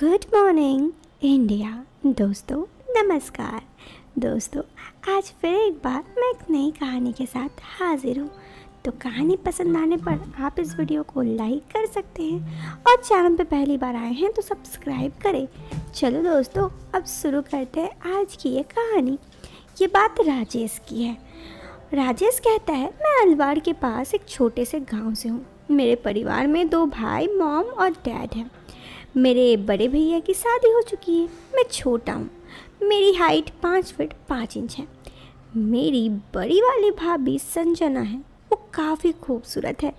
Good morning India. दोस्तों नमस्कार। दोस्तों आज फिर एक बार मैं एक नई कहानी के साथ हाजिर हूँ। तो कहानी पसंद आने पर आप इस वीडियो को लाइक कर सकते हैं और चैनल पे पहली बार आए हैं तो सब्सक्राइब करें। चलो दोस्तों अब शुरू करते हैं आज की ये कहानी। ये बात राजेश की है। राजेश कहता है, मैं अलवाड़ के पास एक छोटे से गांव से हूँ। मेरे परिवार में 2 भाई, मॉम और डैड हैं। मेरे बड़े भैया की शादी हो चुकी है। मैं छोटा हूँ। मेरी हाइट 5 फीट 5 इंच है। मेरी बड़ी वाली भाभी संजना है। वो काफ़ी खूबसूरत है।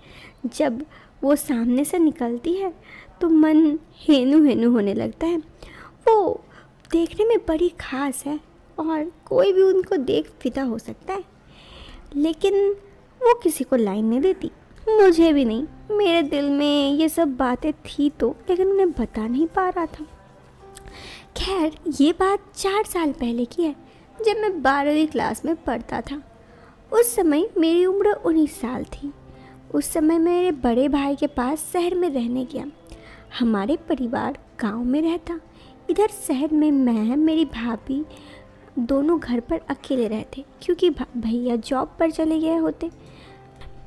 जब वो सामने से निकलती है तो मन हेनु हेनु होने लगता है। वो देखने में बड़ी ख़ास है और कोई भी उनको देख फिदा हो सकता है, लेकिन वो किसी को लाइन नहीं देती, मुझे भी नहीं। मेरे दिल में ये सब बातें थी तो, लेकिन उन्हें बता नहीं पा रहा था। खैर ये बात 4 साल पहले की है, जब मैं 12वीं क्लास में पढ़ता था। उस समय मेरी उम्र 19 साल थी। उस समय मेरे बड़े भाई के पास शहर में रहने गया। हमारे परिवार गांव में रहता। इधर शहर में मैं, मेरी भाभी दोनों घर पर अकेले रहते, क्योंकि भैया जॉब पर चले गए होते।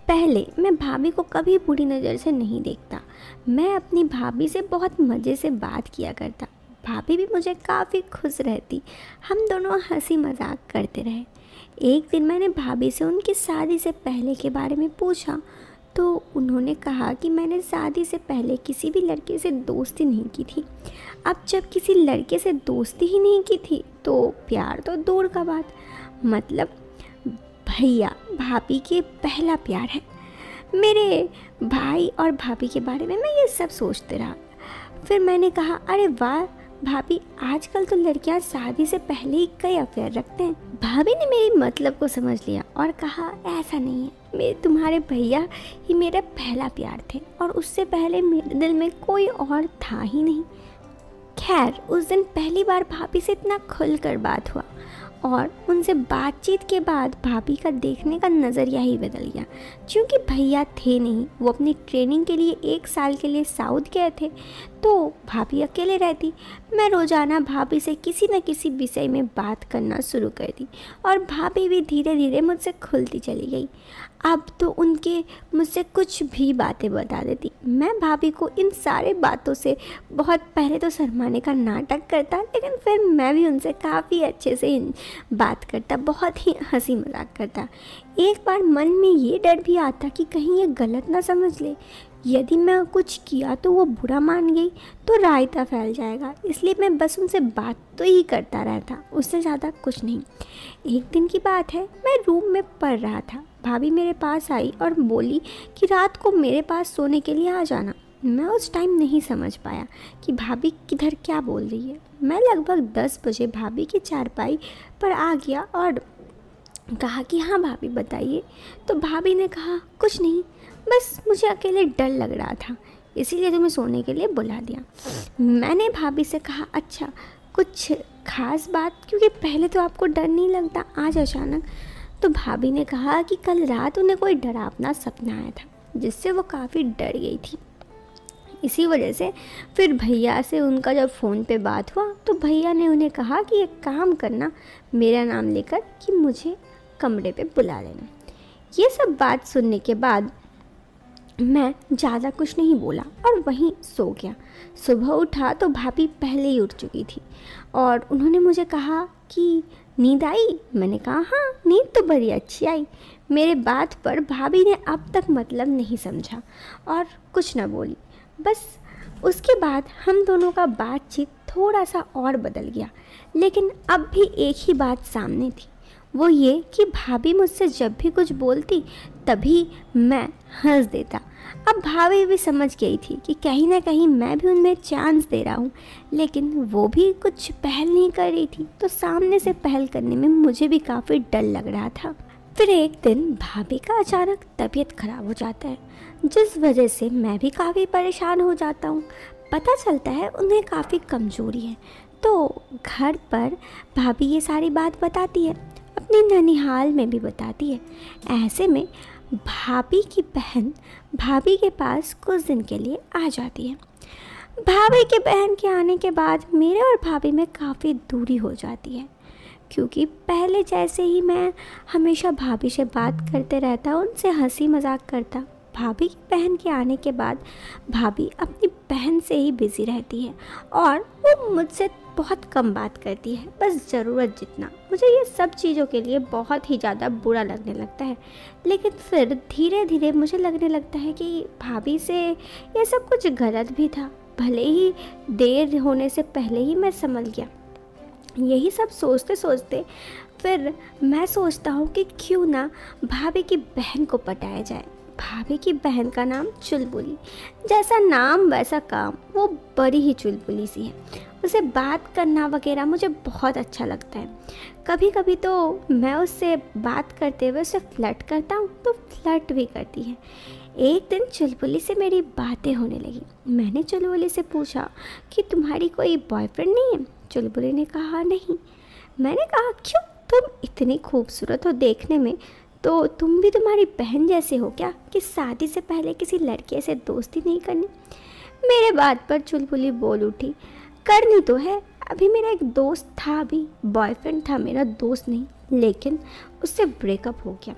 पहले मैं भाभी को कभी बुरी नज़र से नहीं देखता। मैं अपनी भाभी से बहुत मज़े से बात किया करता। भाभी भी मुझे काफ़ी खुश रहती। हम दोनों हंसी मजाक करते रहे। एक दिन मैंने भाभी से उनकी शादी से पहले के बारे में पूछा तो उन्होंने कहा कि मैंने शादी से पहले किसी भी लड़के से दोस्ती नहीं की थी। अब जब किसी लड़के से दोस्ती ही नहीं की थी तो प्यार तो दूर का बात। मतलब भैया भाभी के पहला प्यार है। मेरे भाई और भाभी के बारे में मैं ये सब सोचते रहा। फिर मैंने कहा, अरे वाह भाभी, आजकल तो लड़कियां शादी से पहले ही कई अफेयर रखते हैं। भाभी ने मेरी मतलब को समझ लिया और कहा, ऐसा नहीं है, मेरे तुम्हारे भैया ही मेरा पहला प्यार थे और उससे पहले मेरे दिल में कोई और था ही नहीं। खैर उस दिन पहली बार भाभी से इतना खुलकर बात हुआ और उनसे बातचीत के बाद भाभी का देखने का नज़रिया ही बदल गया। क्योंकि भैया थे नहीं, वो अपनी ट्रेनिंग के लिए 1 साल के लिए साउथ गए थे, तो भाभी अकेले रहती। मैं रोज़ाना भाभी से किसी न किसी विषय में बात करना शुरू कर दी और भाभी भी धीरे धीरे मुझसे खुलती चली गई। अब तो उनके मुझसे कुछ भी बातें बता देती। मैं भाभी को इन सारे बातों से बहुत पहले तो शर्माने का नाटक करता, लेकिन फिर मैं भी उनसे काफ़ी अच्छे से बात करता, बहुत ही हंसी मजाक करता। एक बार मन में ये डर भी आता कि कहीं ये गलत ना समझ ले। यदि मैं कुछ किया तो वो बुरा मान गई तो रायता फैल जाएगा, इसलिए मैं बस उनसे बात तो ही करता रहता, उससे ज़्यादा कुछ नहीं। एक दिन की बात है, मैं रूम में पढ़ रहा था। भाभी मेरे पास आई और बोली कि रात को मेरे पास सोने के लिए आ जाना। मैं उस टाइम नहीं समझ पाया कि भाभी किधर क्या बोल रही है। मैं लगभग 10 बजे भाभी की चारपाई पर आ गया और कहा कि हाँ भाभी बताइए। तो भाभी ने कहा, कुछ नहीं, बस मुझे अकेले डर लग रहा था, इसीलिए तुम्हें सोने के लिए बुला दिया। मैंने भाभी से कहा, अच्छा कुछ खास बात, क्योंकि पहले तो आपको डर नहीं लगता, आज अचानक। तो भाभी ने कहा कि कल रात उन्हें कोई डरावना सपना आया था, जिससे वो काफ़ी डर गई थी। इसी वजह से फिर भैया से उनका जब फ़ोन पे बात हुआ तो भैया ने उन्हें कहा कि एक काम करना, मेरा नाम लेकर कि मुझे कमरे पे बुला लेना। ये सब बात सुनने के बाद मैं ज़्यादा कुछ नहीं बोला और वहीं सो गया। सुबह उठा तो भाभी पहले ही उठ चुकी थी और उन्होंने मुझे कहा कि नींद आई। मैंने कहा, हाँ नींद तो बड़ी अच्छी आई। मेरे बात पर भाभी ने अब तक मतलब नहीं समझा और कुछ ना बोली। बस उसके बाद हम दोनों का बातचीत थोड़ा सा और बदल गया, लेकिन अब भी एक ही बात सामने थी, वो ये कि भाभी मुझसे जब भी कुछ बोलती तभी मैं हंस देता। अब भाभी भी समझ गई थी कि कहीं ना कहीं मैं भी उनमें चांस दे रहा हूँ, लेकिन वो भी कुछ पहल नहीं कर रही थी, तो सामने से पहल करने में मुझे भी काफ़ी डर लग रहा था। फिर एक दिन भाभी का अचानक तबीयत खराब हो जाता है, जिस वजह से मैं भी काफ़ी परेशान हो जाता हूँ। पता चलता है उन्हें काफ़ी कमज़ोरी है, तो घर पर भाभी ये सारी बात बताती है, अपनी ननिहाल में भी बताती है। ऐसे में भाभी की बहन भाभी के पास कुछ दिन के लिए आ जाती है। भाभी की बहन के आने के बाद मेरे और भाभी में काफ़ी दूरी हो जाती है, क्योंकि पहले जैसे ही मैं हमेशा भाभी से बात करते रहता, उनसे हंसी मजाक करता, भाभी की बहन के आने के बाद भाभी अपनी बहन से ही बिज़ी रहती है और वो मुझसे बहुत कम बात करती है, बस ज़रूरत जितना। मुझे ये सब चीज़ों के लिए बहुत ही ज़्यादा बुरा लगने लगता है, लेकिन फिर धीरे धीरे मुझे लगने लगता है कि भाभी से ये सब कुछ गलत भी था, भले ही देर होने से पहले ही मैं समझ गया। यही सब सोचते सोचते फिर मैं सोचता हूँ कि क्यों ना भाभी की बहन को पटाया जाए। भाभी की बहन का नाम चुलबुली, जैसा नाम वैसा काम, वो बड़ी ही चुलबुली सी है। उसे बात करना वगैरह मुझे बहुत अच्छा लगता है। कभी कभी तो मैं उससे बात करते हुए उसे फ्लर्ट करता हूँ तो फ्लर्ट भी करती है। एक दिन चुलबुली से मेरी बातें होने लगी। मैंने चुलबुली से पूछा कि तुम्हारी कोई बॉयफ्रेंड नहीं है? चुलबुली ने कहा नहीं। मैंने कहा क्यों, तुम इतनी खूबसूरत हो देखने में, तो तुम भी तुम्हारी बहन जैसे हो क्या कि शादी से पहले किसी लड़के से दोस्ती नहीं करनी? मेरे बात पर चुलबुली बोल उठी, करनी तो है, अभी मेरा एक दोस्त था, अभी बॉयफ्रेंड था मेरा, दोस्त नहीं, लेकिन उससे ब्रेकअप हो गया।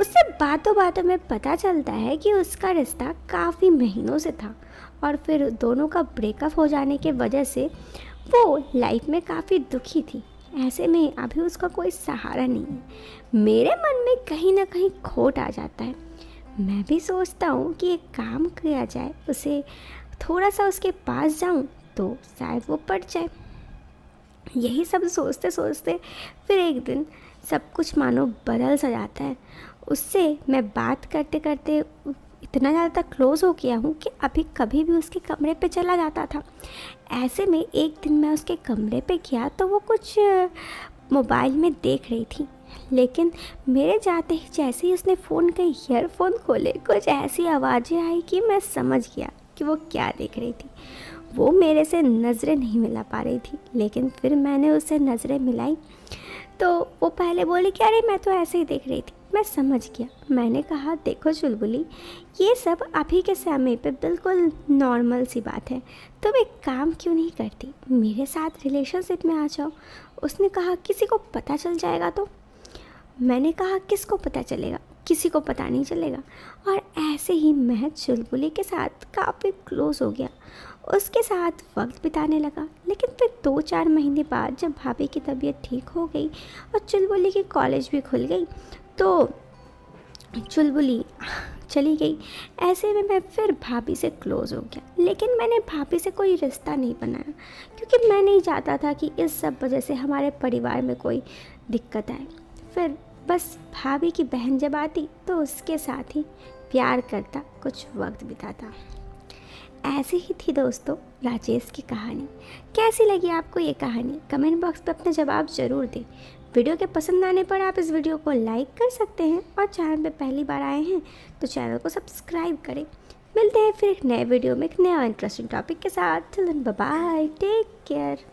उससे बातों बातों में पता चलता है कि उसका रिश्ता काफ़ी महीनों से था और फिर दोनों का ब्रेकअप हो जाने के वजह से वो लाइफ में काफ़ी दुखी थी। ऐसे में अभी उसका कोई सहारा नहीं है। मेरे मन में कहीं ना कहीं खोट आ जाता है। मैं भी सोचता हूँ कि एक काम किया जाए, उसे थोड़ा सा उसके पास जाऊँ तो शायद वो पट जाए। यही सब सोचते सोचते फिर एक दिन सब कुछ मानो बदल सा जाता है। उससे मैं बात करते करते इतना ज़्यादा क्लोज़ हो गया हूँ कि अभी कभी भी उसके कमरे पे चला जाता था। ऐसे में एक दिन मैं उसके कमरे पे गया तो वो कुछ मोबाइल में देख रही थी, लेकिन मेरे जाते ही जैसे ही उसने फ़ोन के ईयरफोन खोले, कुछ ऐसी आवाज़ें आई कि मैं समझ गया कि वो क्या देख रही थी। वो मेरे से नज़रें नहीं मिला पा रही थी, लेकिन फिर मैंने उससे नज़रें मिलाई तो वो पहले बोली कि अरे मैं तो ऐसे ही देख रही थी। मैं समझ गया। मैंने कहा देखो चुलबुली, ये सब अभी के समय पे बिल्कुल नॉर्मल सी बात है, तुम एक काम क्यों नहीं करती, मेरे साथ रिलेशनशिप में आ जाओ। उसने कहा किसी को पता चल जाएगा तो? मैंने कहा किसको पता चलेगा, किसी को पता नहीं चलेगा। और ऐसे ही मैं चुलबुली के साथ काफ़ी क्लोज़ हो गया, उसके साथ वक्त बिताने लगा। लेकिन फिर 2-4 महीने बाद जब भाभी की तबीयत ठीक हो गई और चुलबुली की कॉलेज भी खुल गई तो चुलबुली चली गई। ऐसे में मैं फिर भाभी से क्लोज़ हो गया, लेकिन मैंने भाभी से कोई रिश्ता नहीं बनाया, क्योंकि मैं नहीं चाहता था कि इस सब वजह से हमारे परिवार में कोई दिक्कत आए। फिर बस भाभी की बहन जब आती तो उसके साथ ही प्यार करता, कुछ वक्त बिताता। ऐसी ही थी दोस्तों राजेश की कहानी। कैसी लगी आपको ये कहानी? कमेंट बॉक्स पे अपना जवाब ज़रूर दें। वीडियो के पसंद आने पर आप इस वीडियो को लाइक कर सकते हैं और चैनल पे पहली बार आए हैं तो चैनल को सब्सक्राइब करें। मिलते हैं फिर एक नए वीडियो में एक नया इंटरेस्टिंग टॉपिक के साथ। Till then bye bye, take care.